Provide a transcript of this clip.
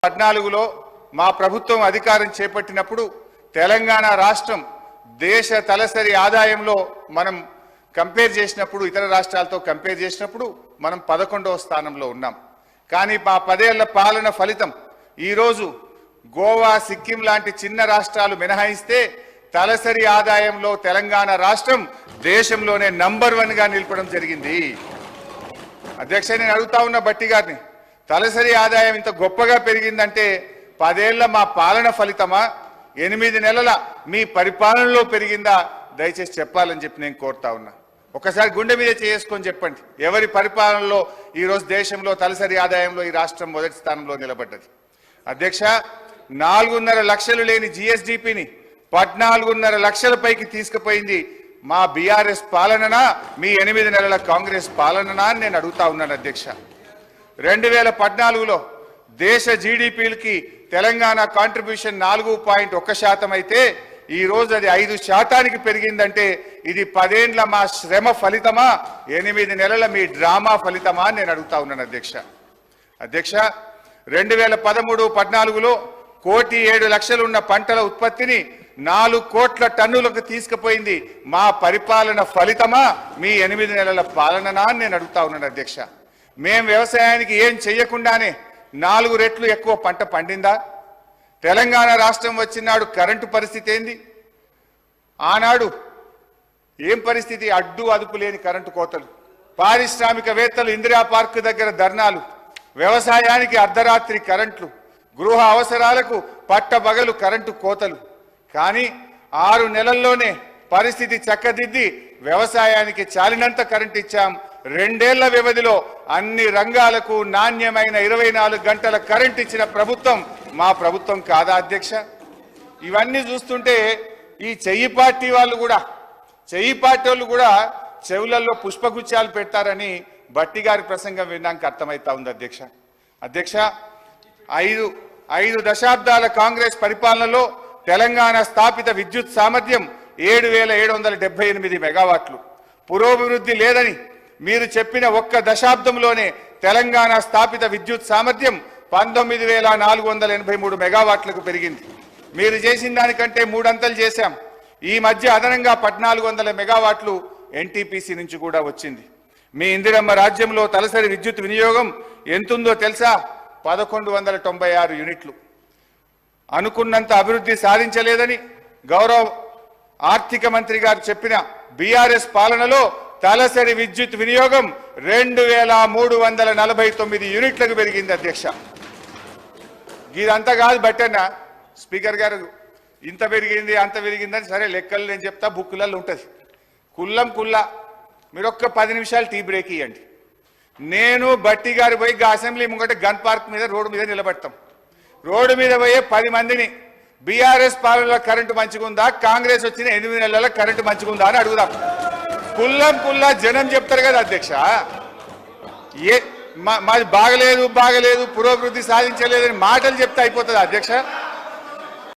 14లో మా ప్రభుత్వం అధికారం చేపట్టినప్పుడు తెలంగాణ రాష్ట్రం దేశ తలసరి ఆదాయంలో మనం కంపేర్ చేసినప్పుడు ఇతర రాష్ట్రాలతో కంపేర్ చేసినప్పుడు మనం 11వ స్థానంలో ఉన్నాం. కానీ మా 10 ఏళ్ల పాలన ఫలితం ఈ రోజు గోవా సిక్కిం లాంటి చిన్న రాష్ట్రాలు మినహాయిస్తే తలసరి ఆదాయంలో తెలంగాణ రాష్ట్రం దేశంలోనే నంబర్ 1 గా నిలపడం జరిగింది. అధ్యక్ష, నేను అడుగుతా ఉన్న బట్టి గారిని, తలసరి ఆదాయం ఇంత గొప్పగా పెరిగిందంటే 10 ఏళ్ల మా పాలన ఫలితమా, 8 నెలల మీ పరిపాలనలో పెరిగిందా? దయచేసి చెప్పాలని చెప్పి నేను కోరుతా ఉన్నా. ఒకసారి గుండె మీద చేసుకొని చెప్పండి, ఎవరి పరిపాలనలో ఈరోజు దేశంలో తలసరి ఆదాయంలో ఈ రాష్ట్రం మొదటి స్థానంలో నిలబడ్డది? అధ్యక్ష, 4.5 లక్షలు లేని జిఎస్డిపిని 14.5 లక్షల పైకి తీసుకుపోయింది మా బీఆర్ఎస్ పాలననా, మీ 8 నెలల కాంగ్రెస్ పాలననా అని నేను అడుగుతా ఉన్నాను. అధ్యక్ష, 2014లో దేశ జీడిపికి తెలంగాణ కాంట్రిబ్యూషన్ 4.1% అయితే ఈ రోజు అది 5% పెరిగిందంటే ఇది 10 ఏళ్ల మా శ్రమ ఫలితమా, 8 నెలల మీ డ్రామా ఫలితమా అని నేను అడుగుతా ఉన్నాను. అధ్యక్ష, 2013-14లో 1,07,00,000 ఉన్న పంటల ఉత్పత్తిని 4 కోట్ల టన్నులకు తీసుకుపోయింది మా పరిపాలన ఫలితమా, మీ 8 నెలల పాలననా అని నేను అడుగుతా ఉన్నాను. అధ్యక్ష, మేం వ్యవసాయానికి ఏం చెయ్యకుండానే 4 రెట్లు ఎక్కువ పంట పండిందా? తెలంగాణ రాష్ట్రం వచ్చినాడు కరెంటు పరిస్థితి ఏంది? ఆనాడు ఏం పరిస్థితి? అడ్డు అదుపు లేని కరెంటు కోతలు, పారిశ్రామికవేత్తలు ఇందిరా పార్క్ దగ్గర ధర్నాలు, వ్యవసాయానికి అర్ధరాత్రి కరెంట్లు, గృహ అవసరాలకు పట్టపగలు కరెంటు కోతలు. కానీ 6 నెలల్లోనే పరిస్థితి చక్కదిద్ది వ్యవసాయానికి చాలినంత కరెంట్ ఇచ్చాం. 2 ఏళ్ల వ్యవధిలో అన్ని రంగాలకు నాణ్యమైన 24 గంటల కరెంట్ ఇచ్చిన ప్రభుత్వం మా ప్రభుత్వం కాదా? అధ్యక్ష, ఇవన్నీ చూస్తుంటే ఈ చెయ్యి పార్టీ వాళ్ళు కూడా చెవులలో పుష్పగుచ్చాలు పెడతారని బట్టి గారి ప్రసంగం వినడానికి అర్థమవుతా ఉంది. అధ్యక్ష, 5 దశాబ్దాల కాంగ్రెస్ పరిపాలనలో తెలంగాణ స్థాపిత విద్యుత్ సామర్థ్యం 7,778 మెగావాట్లు. పురోభివృద్ధి లేదని మీరు చెప్పిన ఒక్క దశాబ్దంలోనే తెలంగాణ స్థాపిత విద్యుత్ సామర్థ్యం 19,483 మెగావాట్లకు పెరిగింది. మీరు చేసిన దానికంటే 3 అంతలు చేశాం. ఈ మధ్య అదనంగా 1,400 మెగావాట్లు ఎన్టీపీసీ నుంచి కూడా వచ్చింది. మీ ఇందిరమ్మ రాజ్యంలో తలసరి విద్యుత్ వినియోగం ఎంతుందో తెలుసా? 1,196 యూనిట్లు. అనుకున్నంత అభివృద్ధి సాధించలేదని గౌరవ ఆర్థిక మంత్రి గారు చెప్పిన బీఆర్ఎస్ పాలనలో తలసరి విద్యుత్ వినియోగం 2,349 యూనిట్లకు పెరిగింది. అధ్యక్ష, ఇదంతా కాదు బట్టన్నా, స్పీకర్ గారు ఇంత పెరిగింది అంత పెరిగిందని సరే లెక్కలు నేను చెప్తా, బుక్కులలో ఉంటుంది. కుల్లా మీరు ఒక్క 10 నిమిషాలు టీ బ్రేక్ ఇవ్వండి. నేను బట్టి గారు పోయి అసెంబ్లీ ముంగట గన్ పార్క్ మీద రోడ్డు మీద నిలబెడతాం. రోడ్డు మీద పోయే 10 మందిని బీఆర్ఎస్ పాలనలో కరెంటు మంచిగుందా, కాంగ్రెస్ వచ్చిన 8 నెలల కరెంటు మంచిగుందా అని అడుగుదాం. కుల్లా జనం చెప్తారు కదా అధ్యక్ష. మాది బాగలేదు పురోభివృద్ధి సాధించలేదని మాటలు చెప్తే అయిపోతుంది అధ్యక్ష.